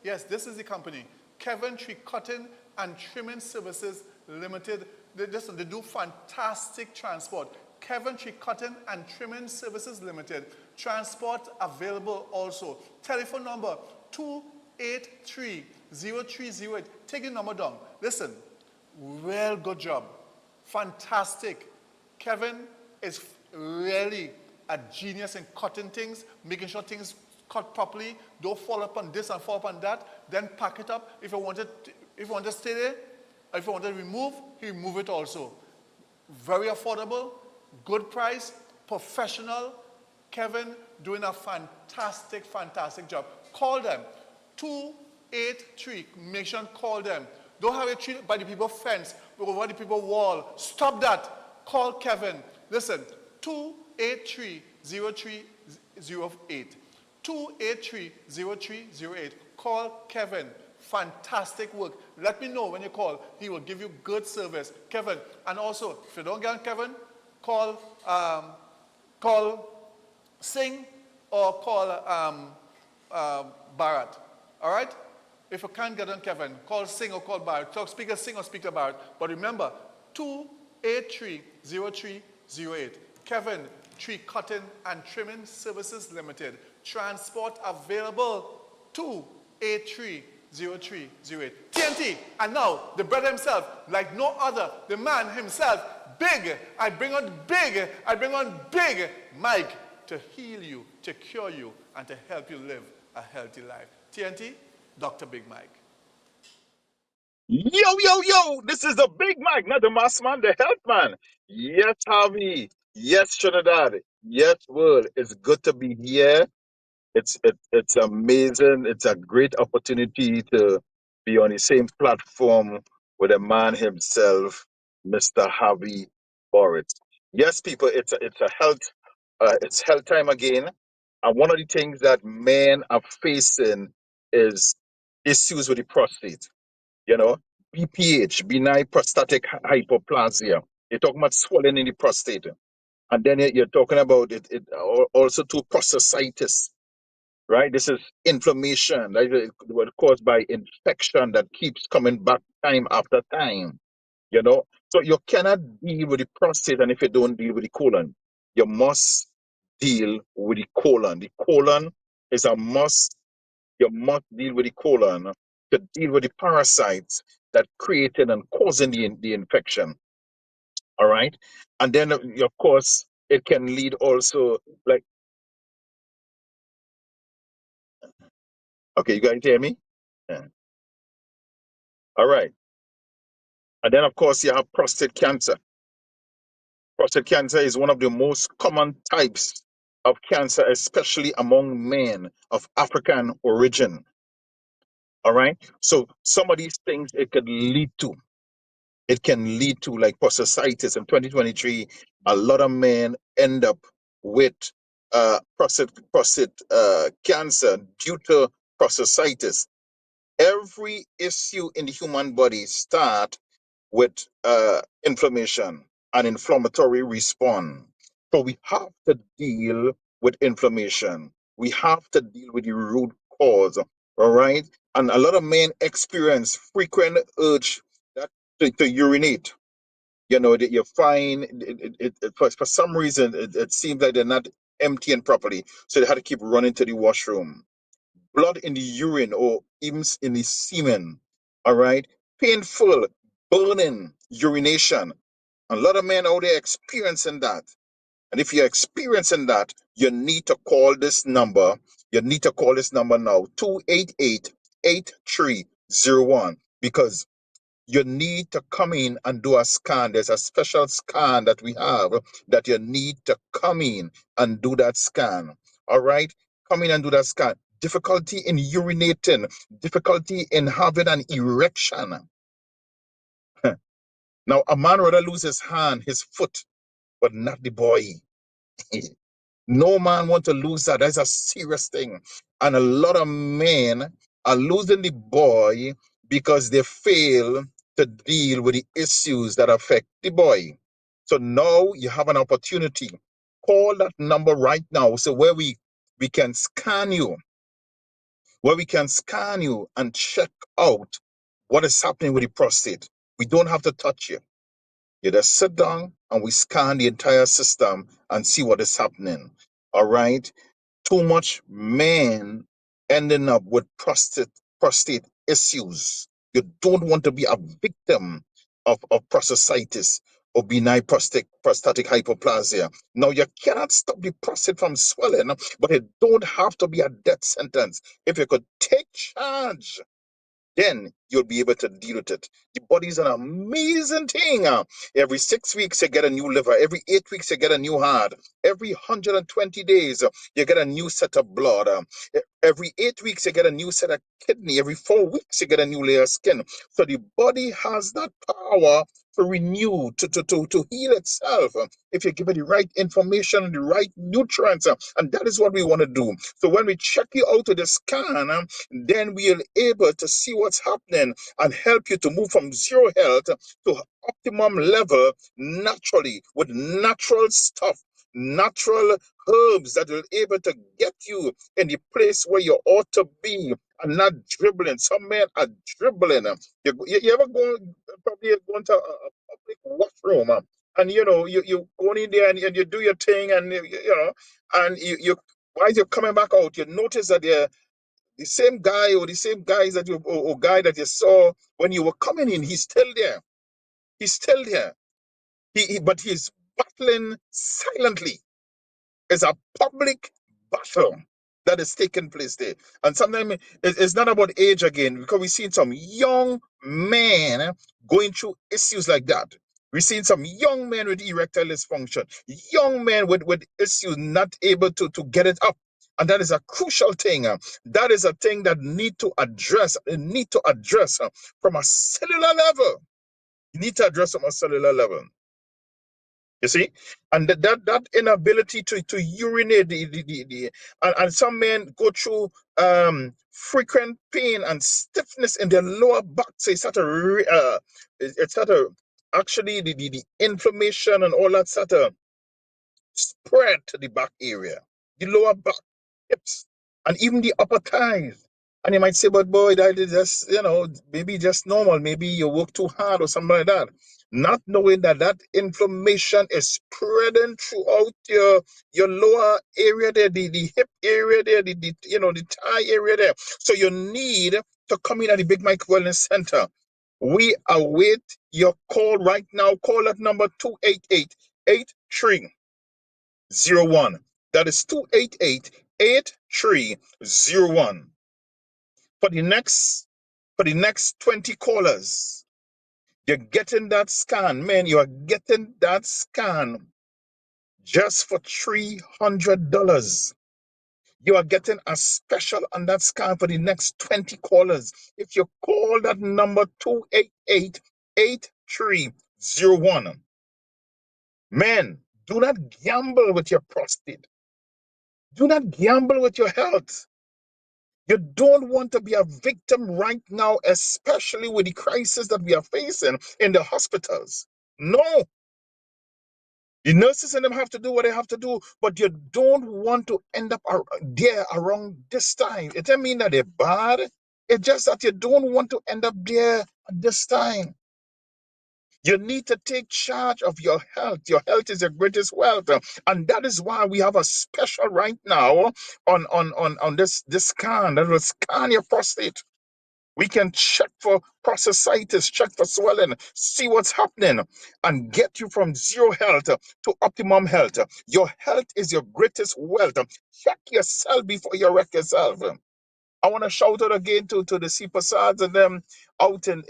Speaker 15: This is the company. Kevin Tree Cutting and Trimming Services Limited. They do fantastic transport. Kevin Tree Cutting and Trimming Services Limited. Transport available also. Telephone number 283-0308. Take the number down. Listen, real good job. Fantastic. Kevin is really a genius in cutting things, making sure things cut properly. Don't fall upon this and fall upon that. Then pack it up. If you want to stay there, if you want to remove, he remove it also. Very affordable, good price, professional. Kevin doing a fantastic, fantastic job. Call them. 283. Make sure and call them. Don't have it treated by the people fence, over the people wall. Stop that. Call Kevin. Listen, 283-0308. 283-0308. Call Kevin. Fantastic work. Let me know when you call. He will give you good service. Kevin. And also, if you don't get on Kevin, call Singh or call Bharat. All right? If you can't get on Kevin, call Singh or call Bharat. Speak to Singh or speak to Bharat. But remember, 283-0308. Kevin Tree Cutting and Trimming Services Limited. Transport available. 283-0308. TNT. And now, the brother himself, like no other, the man himself, big. I bring on big Mike to heal you, to cure you, and to help you live a healthy life. TNT, Dr. Big Mike.
Speaker 19: Yo, this is the Big Mike, not the mass man, the health man. Yes, Harvey. Yes, Trinidad. Yes, world. It's good to be here. It's amazing. It's a great opportunity to be on the same platform with a man himself, Mr. Harvey Boris. Yes, people, it's health time again. And one of the things that men are facing is issues with the prostate. BPH, benign prostatic hyperplasia. You're talking about swelling in the prostate. And then you're talking about it also to prostatitis, right? This is inflammation, right? What caused by infection that keeps coming back time after time, So you cannot deal with the prostate, and if you don't deal with the colon, you must deal with the colon. The colon is a must. You must deal with the colon to deal with the parasites that created and causing the infection. All right. And then, of course, it can lead also, like, okay, you guys hear me? Yeah. All right. And then, of course, you have prostate cancer. Prostate cancer is one of the most common types of cancer, especially among men of African origin. All right. So some of these things it can lead to like prostatitis. In 2023, a lot of men end up with prostate cancer due to prostatitis. Every issue in the human body start with inflammation and inflammatory response. So we have to deal with inflammation. We have to deal with the root cause. All right. And a lot of men experience frequent urge to urinate. You know, that you find for some reason it seems like they're not emptying properly. So they had to keep running to the washroom. Blood in the urine or even in the semen. All right. Painful, burning urination. A lot of men out there experiencing that. And if you're experiencing that, you need to call this number. You need to call this number now, 288-8301, because you need to come in and do a scan. There's a special scan that we have that you need to come in and do that scan. All right? Come in and do that scan. Difficulty in urinating, difficulty in having an erection. Now, a man rather lose his hand, his foot, but not the boy. No man want to lose that. That's a serious thing. And a lot of men are losing the boy because they fail to deal with the issues that affect the boy. So now you have an opportunity. Call that number right now. So we can scan you, where we can scan you and check out what is happening with the prostate. We don't have to touch you. You just sit down and we scan the entire system and see what is happening. All right. Too much men ending up with prostate issues. You don't want to be a victim of prostatitis or benign prostatic hyperplasia. Now, you cannot stop the prostate from swelling, but it don't have to be a death sentence. If you could take charge, then you'll be able to deal with it. The body is an amazing thing. Every 6 weeks, you get a new liver. Every 8 weeks, you get a new heart. Every 120 days, you get a new set of blood. Every 8 weeks, you get a new set of kidney. Every 4 weeks, you get a new layer of skin. So the body has that power to renew, to heal itself, if you give it the right information, the right nutrients. And that is what we want to do. So when we check you out to the scan, then we are able to see what's happening and help you to move from zero health to optimum level naturally with natural stuff, natural herbs that will able to get you in the place where you ought to be and not dribbling. Some men are dribbling. You ever probably going to a public washroom and you go in there and you do your thing and and you while you're coming back out, you notice that the same guy or the same guys that or guy that you saw when you were coming in, he's still there. He's still there. But he's battling silently. It's a public battle that is taking place there. And sometimes it's not about age again, because we've seen some young men going through issues like that. We've seen some young men with erectile dysfunction, young men with issues not able to get it up. And that is a crucial thing. That is a thing that need to address from a cellular level. You need to address from a cellular level. You see, and that inability to urinate, and some men go through frequent pain and stiffness in their lower back. So actually the inflammation and all that sort of spread to the back area, the lower back, hips, and even the upper thighs. And you might say, but boy, that is just, maybe just normal. Maybe you work too hard or something like that. Not knowing that inflammation is spreading throughout your lower area there, the hip area there, the thigh area there. So you need to come in at the Big Mike Wellness Center. We await your call right now. Call at number 288-8301. That is 288-8301. For the next 20 callers, you're getting that scan. Man, you are getting that scan just for $300. You are getting a special on that scan for the next 20 callers. If you call that number 288-8301. Man, do not gamble with your prostate. Do not gamble with your health. You don't want to be a victim right now, especially with the crisis that we are facing in the hospitals. No. The nurses and them have to do what they have to do, but you don't want to end up there around this time. It doesn't mean that they're bad. It's just that you don't want to end up there at this time. You need to take charge of your health. Your health is your greatest wealth. And that is why we have a special right now on this scan that will scan your prostate. We can check for prostatitis, check for swelling, see what's happening, and get you from zero health to optimum health. Your health is your greatest wealth. Check yourself before you wreck yourself. I want to shout out again to the Sipasads and them out in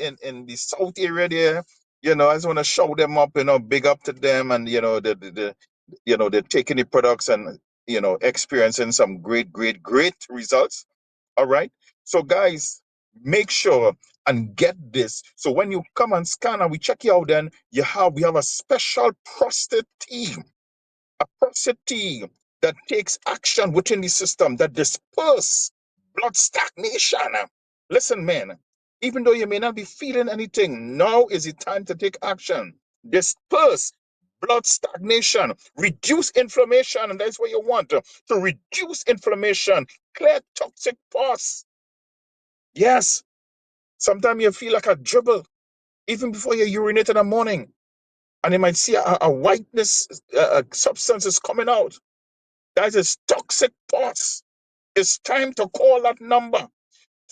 Speaker 19: the south area there. You know, I just want to shout them up, big up to them, and they're taking the products and experiencing some great results. All right. So guys, make sure and get this. So when you come and scan and we check you out, then we have a special prostate team. A prostate team that takes action within the system that disperse blood stagnation. Listen, man, even though you may not be feeling anything, now is the time to take action. Disperse blood stagnation, reduce inflammation, and that's what you want to reduce inflammation, clear toxic pus. Yes, sometimes you feel like a dribble even before you urinate in the morning, and you might see a whiteness substance is coming out. That is toxic pus. It's time to call that number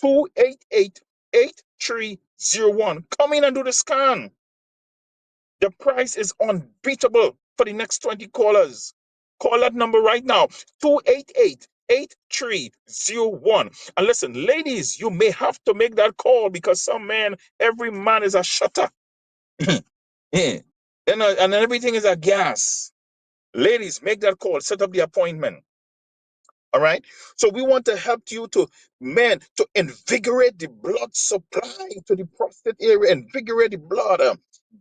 Speaker 19: 288-8301. Come in and do the scan. The price is unbeatable for the next 20 callers. Call that number right now, 288-8301. And listen, ladies, you may have to make that call because every man is a shutter. And everything is a gas. Ladies, make that call, set up the appointment. All right. So we want to help you to invigorate the blood supply to the prostate area, invigorate the blood,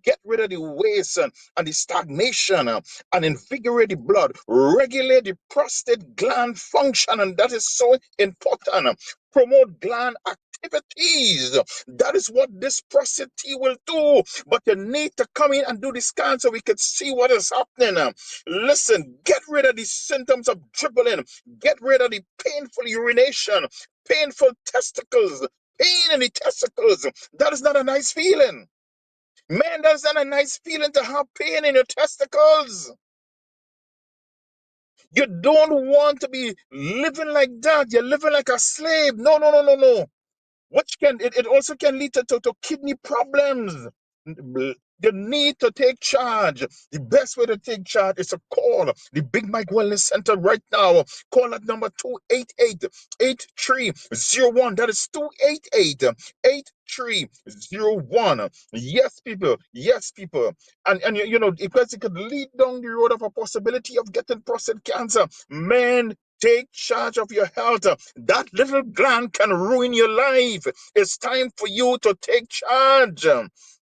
Speaker 19: get rid of the waste and the stagnation, and invigorate the blood, regulate the prostate gland function, and that is so important. Promote gland activities. That is what this prostate tea will do. But you need to come in and do the scan so we can see what is happening. Listen, get rid of the symptoms of dribbling. Get rid of the painful urination, painful testicles, pain in the testicles. That is not a nice feeling. Man, that's not a nice feeling to have pain in your testicles. You don't want to be living like that. You're living like a slave. No. Which it also can lead to kidney problems. You need to take charge. The best way to take charge is to call the Big Mike Wellness Center right now. Call that number 288-8301. That is 288-8301. Yes, people. And because it could lead down the road of a possibility of getting prostate cancer. Man, take charge of your health. That little gland can ruin your life. It's time for you to take charge.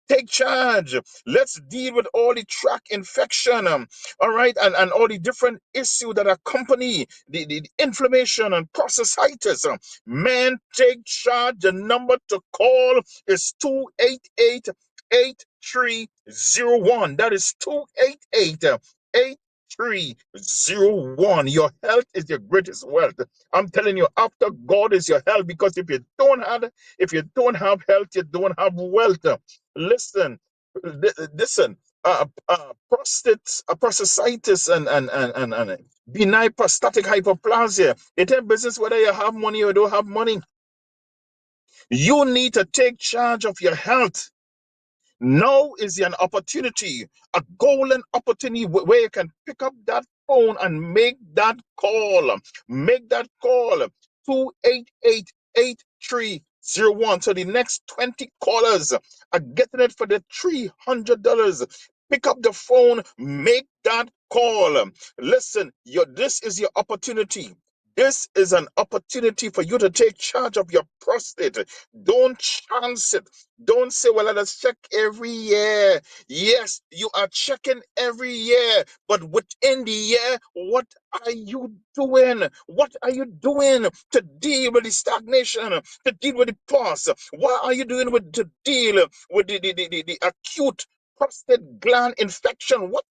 Speaker 19: Take charge. Let's deal with all the tract infection, all right, and all the different issues that accompany the inflammation and prostatitis. Man, take charge. The number to call is 288-8301. That is 288-8301. Your health is your greatest wealth. I'm telling you, after God is your health, because if you don't have health, you don't have wealth. Listen, prostatitis and benign prostatic hyperplasia. It ain't business whether you have money or don't have money. You need to take charge of your health. Now is an opportunity, a golden opportunity where you can pick up that phone and make that call. Make that call. 288-8301. So the next 20 callers are getting it for the $300. Pick up the phone, make that call. Listen, this is your opportunity. This is an opportunity for you to take charge of your prostate. Don't chance it. Don't say, well, let us check every year. Yes, you are checking every year, but within the year, what are you doing? What are you doing to deal with the stagnation, to deal with the pause? What are you doing to deal with the acute prostate gland infection? What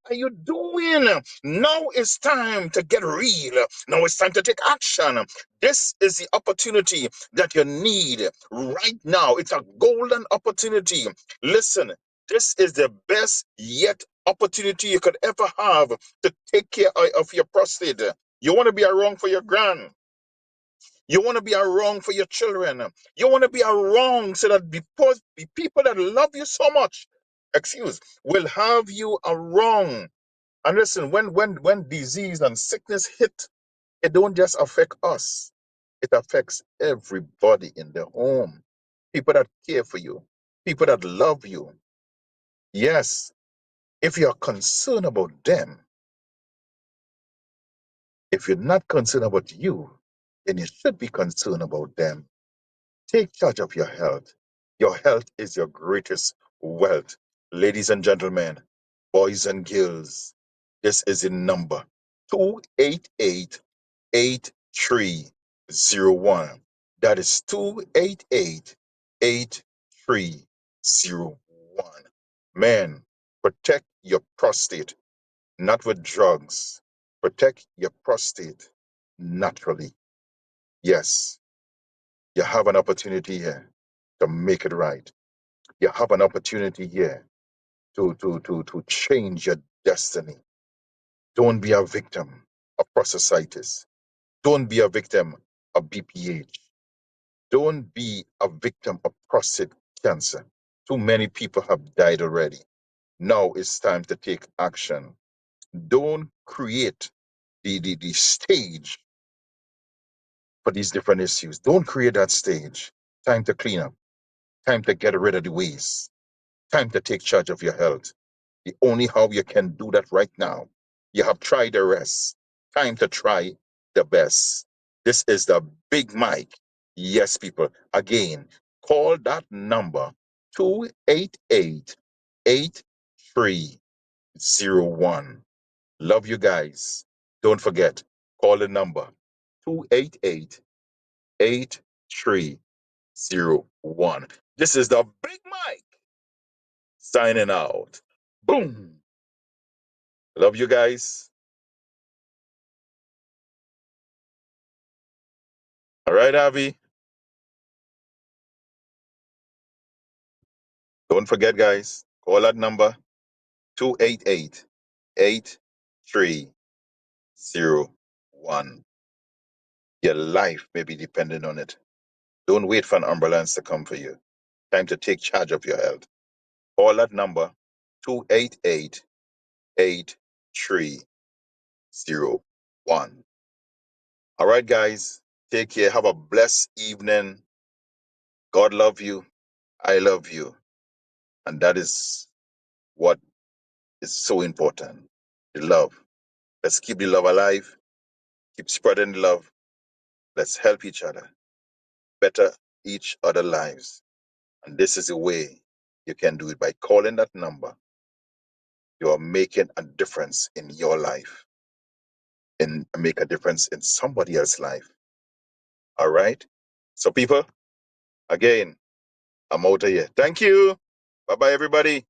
Speaker 19: are you doing? Now it's time to get real. Now it's time to take action. This is the opportunity that you need right now. It's a golden opportunity. Listen, this is the best yet opportunity you could ever have to take care of your prostate. You want to be around for your grand. You want to be around for your children. You want to be around so that because the people that love you so much, will have you around. And listen, when disease and sickness hit, it don't just affect us. It affects everybody in the home. People that care for you, people that love you. Yes, if you're concerned about them, if you're not concerned about you, then you should be concerned about them. Take charge of your health. Your health is your greatest wealth. Ladies and gentlemen, boys and girls, this is the number 288-8301. That is 288-8301. Man, protect your prostate, not with drugs. Protect your prostate naturally. Yes, you have an opportunity here to make it right. You have an opportunity here to change your destiny. Don't be a victim of prostatitis. Don't be a victim of BPH. Don't be a victim of prostate cancer. Too many people have died already. Now it's time to take action. Don't create the stage for these different issues. Don't create that stage. Time to clean up. Time to get rid of the waste. Time to take charge of your health. The only how you can do that right now. You have tried the rest. Time to try the best. This is the Big Mike. Yes, people. Again, call that number 288-8301. Love you guys. Don't forget, call the number 288-8301. This is the Big Mike signing out. Boom. Love you guys. All right, Avi. Don't forget, guys, call that number 288-8301. Your life may be dependent on it. Don't wait for an ambulance to come for you. Time to take charge of your health. Call that number 288-8301. All right, guys. Take care. Have a blessed evening. God love you. I love you. And that is what is so important. The love. Let's keep the love alive. Keep spreading love. Let's help each other. Better each other lives. And this is the way you can do it by calling that number. You are making a difference in your life and make a difference in somebody else's life. All right? So people, again, I'm out of here. Thank you. Bye-bye, everybody.